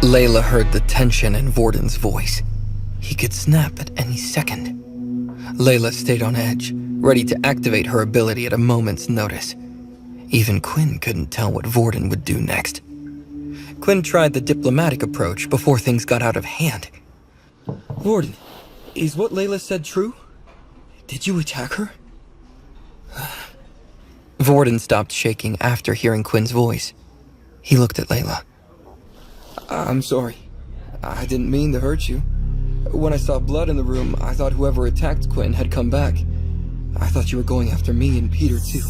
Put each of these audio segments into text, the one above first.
Layla heard the tension in Vorden's voice. He could snap at any second. Layla stayed on edge, ready to activate her ability at a moment's notice. Even Quinn couldn't tell what Vorden would do next. Quinn tried the diplomatic approach before things got out of hand. Vorden, is what Layla said true? Did you attack her? Vorden stopped shaking after hearing Quinn's voice. He looked at Layla. I'm sorry. I didn't mean to hurt you. When I saw blood in the room, I thought whoever attacked Quinn had come back. I thought you were going after me and Peter too.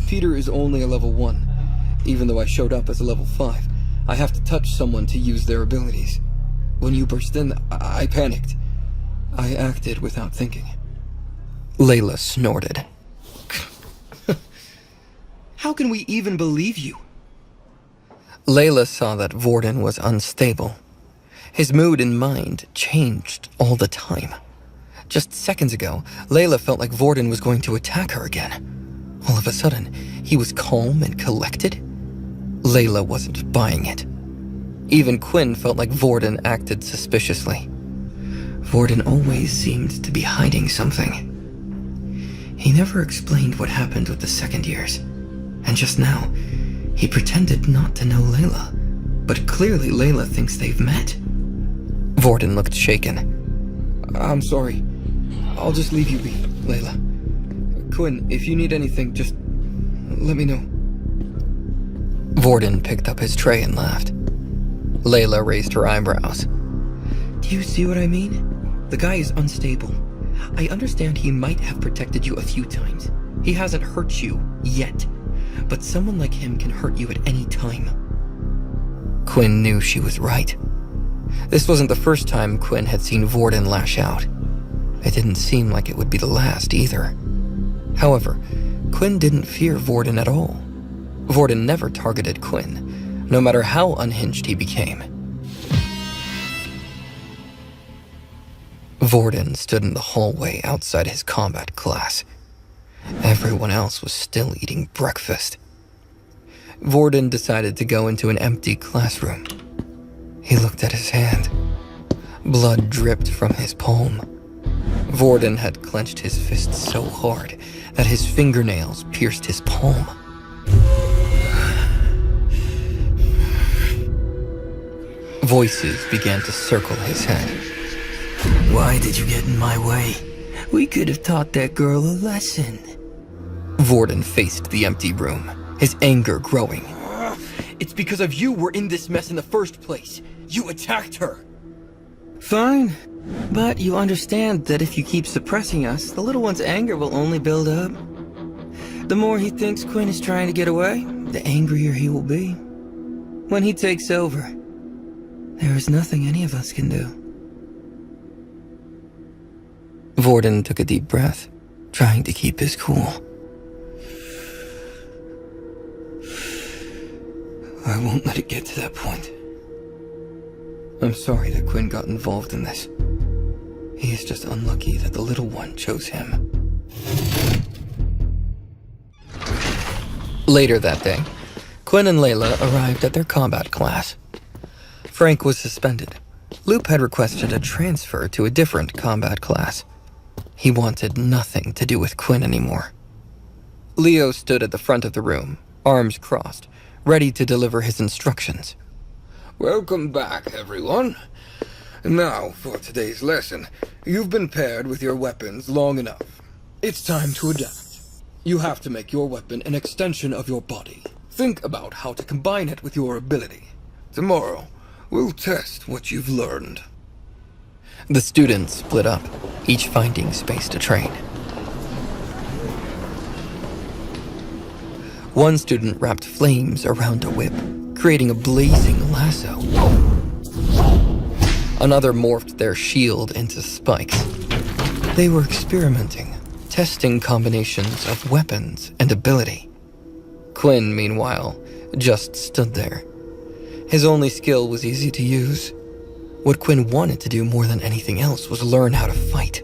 Peter is only a level 1. Even though I showed up as a level 5, I have to touch someone to use their abilities. When you burst in, I panicked. I acted without thinking. Layla snorted. How can we even believe you? Layla saw that Vorden was unstable. His mood and mind changed all the time. Just seconds ago, Layla felt like Vorden was going to attack her again. All of a sudden, he was calm and collected. Layla wasn't buying it. Even Quinn felt like Vorden acted suspiciously. Vorden always seemed to be hiding something. He never explained what happened with the second years. And just now, he pretended not to know Layla. But clearly Layla thinks they've met. Vorden looked shaken. I'm sorry. I'll just leave you be, Layla. Quinn, if you need anything, just let me know. Vorden picked up his tray and laughed. Layla raised her eyebrows. Do you see what I mean? The guy is unstable. I understand he might have protected you a few times. He hasn't hurt you yet. But someone like him can hurt you at any time. Quinn knew she was right. This wasn't the first time Quinn had seen Vorden lash out. It didn't seem like it would be the last either. However, Quinn didn't fear Vorden at all. Vorden never targeted Quinn, no matter how unhinged he became. Vorden stood in the hallway outside his combat class. Everyone else was still eating breakfast. Vorden decided to go into an empty classroom. He looked at his hand. Blood dripped from his palm. Vorden had clenched his fist so hard that his fingernails pierced his palm. Voices began to circle his head. Why did you get in my way? We could have taught that girl a lesson. Vorden faced the empty room, his anger growing. It's because of you we're in this mess in the first place. You attacked her. Fine, but you understand that if you keep suppressing us, the little one's anger will only build up. The more he thinks Quinn is trying to get away, the angrier he will be. When he takes over, there is nothing any of us can do. Vorden took a deep breath, trying to keep his cool. I won't let it get to that point. I'm sorry that Quinn got involved in this. He is just unlucky that the little one chose him. Later that day, Quinn and Layla arrived at their combat class. Frank was suspended. Loop had requested a transfer to a different combat class. He wanted nothing to do with Quinn anymore. Leo stood at the front of the room, arms crossed, ready to deliver his instructions. Welcome back, everyone. Now, for today's lesson, you've been paired with your weapons long enough. It's time to adapt. You have to make your weapon an extension of your body. Think about how to combine it with your ability. Tomorrow, we'll test what you've learned. The students split up, each finding space to train. One student wrapped flames around a whip, creating a blazing lasso. Another morphed their shield into spikes. They were experimenting, testing combinations of weapons and ability. Quinn, meanwhile, just stood there. His only skill was easy to use. What Quinn wanted to do more than anything else was learn how to fight.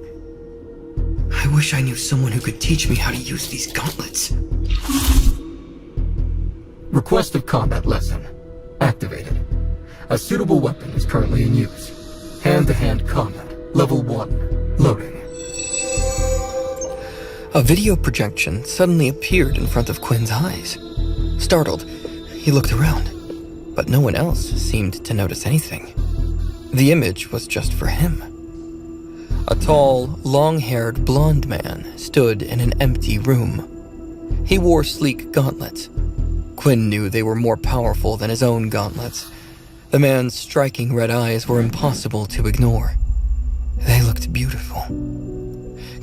I wish I knew someone who could teach me how to use these gauntlets. Request of combat lesson activated. A suitable weapon is currently in use. Hand-to-hand combat. Level 1. Loading. A video projection suddenly appeared in front of Quinn's eyes. Startled, he looked around, but no one else seemed to notice anything. The image was just for him. A tall, long-haired blonde man stood in an empty room. He wore sleek gauntlets. Quinn knew they were more powerful than his own gauntlets. The man's striking red eyes were impossible to ignore. They looked beautiful.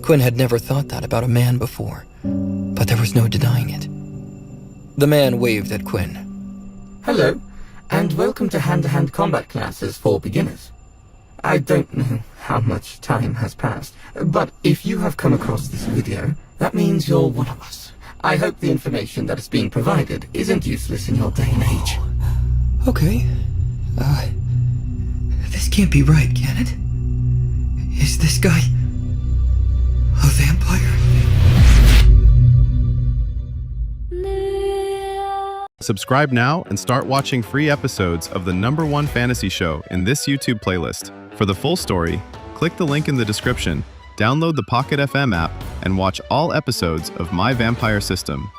Quinn had never thought that about a man before, but there was no denying it. The man waved at Quinn. Hello, and welcome to hand-to-hand combat classes for beginners. I don't know how much time has passed, but if you have come across this video, that means you're one of us. I hope the information that is being provided isn't useless in your day and age. Okay. This can't be right, can it? Is this guy a vampire? Subscribe now and start watching free episodes of the #1 fantasy show in this YouTube playlist. For the full story, click the link in the description, download the Pocket FM app, and watch all episodes of My Vampire System.